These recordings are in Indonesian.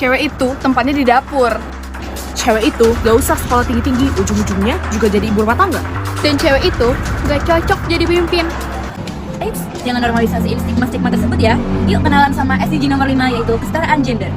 Cewek itu tempatnya di dapur. Cewek itu gak usah sekolah tinggi-tinggi, ujung-ujungnya juga jadi ibu rumah tangga. Dan cewek itu gak cocok jadi pemimpin. Eits, jangan normalisasi stigma-stigma tersebut ya. Yuk kenalan sama SDG nomor 5 yaitu kesetaraan gender.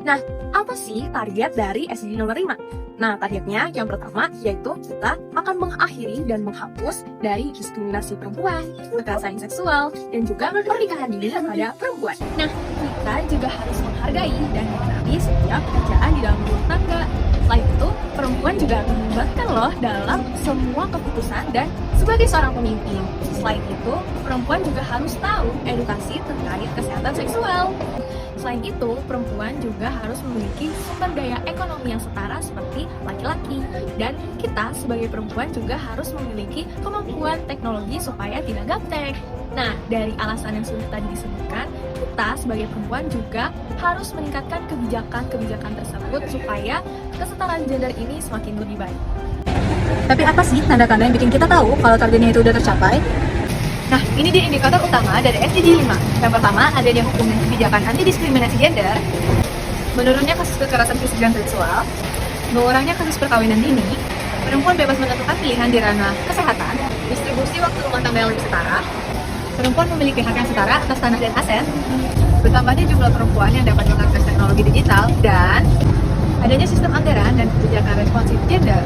Nah, apa sih target dari SDG nomor 5? Nah, targetnya yang pertama yaitu kita akan mengakhiri dan menghapus dari diskriminasi perempuan, kekerasan seksual, dan juga pernikahan dini pada perempuan. Nah, kita juga harus menghargai dan mengenali setiap pekerjaan di dalam rumah tangga. Selain itu, perempuan juga akan melibatkan loh dalam semua keputusan dan sebagai seorang pemimpin. Selain itu, perempuan juga harus tahu edukasi terkait kesehatan seksual. Selain itu, perempuan juga harus memiliki sumber daya ekonomi yang setara seperti laki-laki. Dan kita sebagai perempuan juga harus memiliki kemampuan teknologi supaya tidak gaptek. Nah, dari alasan yang sudah tadi disebutkan, kita sebagai perempuan juga harus meningkatkan kebijakan-kebijakan tersebut supaya kesetaraan gender ini semakin lebih baik. Tapi apa sih tanda-tanda yang bikin kita tahu kalau targetnya itu udah tercapai? Nah, ini dia indikator utama dari SDG 5. Yang pertama, adanya hukum dan kebijakan anti-diskriminasi gender, menurunnya kasus kekerasan fisik dan seksual, mengurangnya kasus perkawinan dini, perempuan bebas menentukan pilihan di ranah kesehatan, distribusi waktu rumah tangga yang lebih setara, perempuan memiliki hak yang setara atas tanah dan aset, bertambahnya jumlah perempuan yang dapat mengakses teknologi digital, dan adanya sistem anggaran dan kebijakan responsif gender.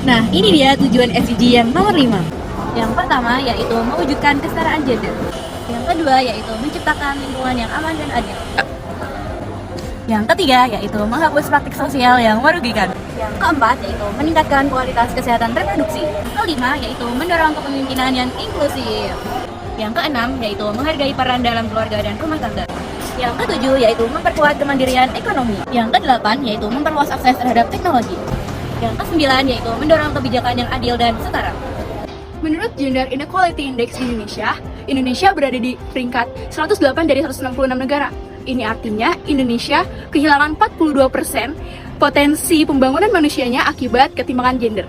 Nah, ini dia tujuan SDG yang nomor 5. Yang pertama yaitu mewujudkan kesetaraan gender. Yang kedua yaitu menciptakan lingkungan yang aman dan adil. Yang ketiga yaitu menghapus praktik sosial yang merugikan. Yang keempat yaitu meningkatkan kualitas kesehatan reproduksi. Yang kelima yaitu mendorong kepemimpinan yang inklusif. Yang keenam yaitu menghargai peran dalam keluarga dan rumah tangga. Yang ketujuh yaitu memperkuat kemandirian ekonomi. Yang kedelapan yaitu memperluas akses terhadap teknologi. Yang kesembilan yaitu mendorong kebijakan yang adil dan setara. Menurut Gender Inequality Index di Indonesia, Indonesia berada di peringkat 108 dari 166 negara. Ini artinya Indonesia kehilangan 42% potensi pembangunan manusianya akibat ketimpangan gender.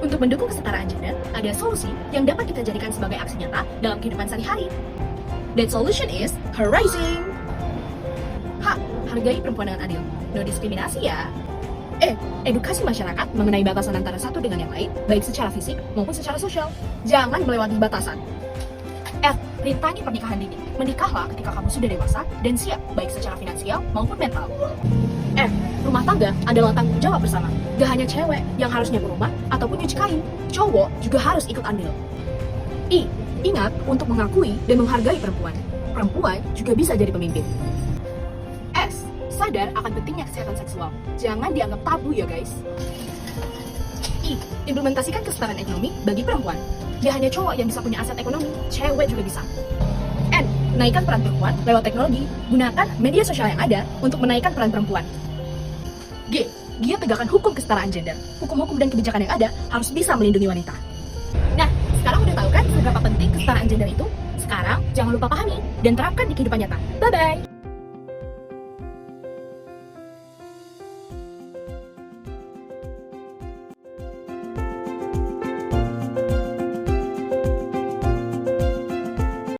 Untuk mendukung kesetaraan gender, ada solusi yang dapat kita jadikan sebagai aksi nyata dalam kehidupan sehari-hari. That solution is Horizon. Hargai perempuan dengan adil. No diskriminasi ya. Edukasi masyarakat mengenai batasan antara satu dengan yang lain, baik secara fisik maupun secara sosial. Jangan melewati batasan. Rintangi pernikahan dini. Menikahlah ketika kamu sudah dewasa dan siap, baik secara finansial maupun mental. Rumah tangga adalah tanggung jawab bersama. Gak hanya cewek yang harus nyapu rumah ataupun nyuci kain, cowok juga harus ikut andil. Ingat untuk mengakui dan menghargai perempuan. Perempuan juga bisa jadi pemimpin. Sadar akan pentingnya kesehatan seksual. Jangan dianggap tabu ya guys. Implementasikan kesetaraan ekonomi bagi perempuan. Gak hanya cowok yang bisa punya aset ekonomi, cewek juga bisa. Naikkan peran perempuan lewat teknologi. Gunakan media sosial yang ada untuk menaikkan peran perempuan. Giat tegakkan hukum kesetaraan gender. Hukum-hukum dan kebijakan yang ada harus bisa melindungi wanita. Nah, sekarang udah tahu kan seberapa penting kesetaraan gender itu? Sekarang jangan lupa pahami dan terapkan di kehidupan nyata. Bye-bye!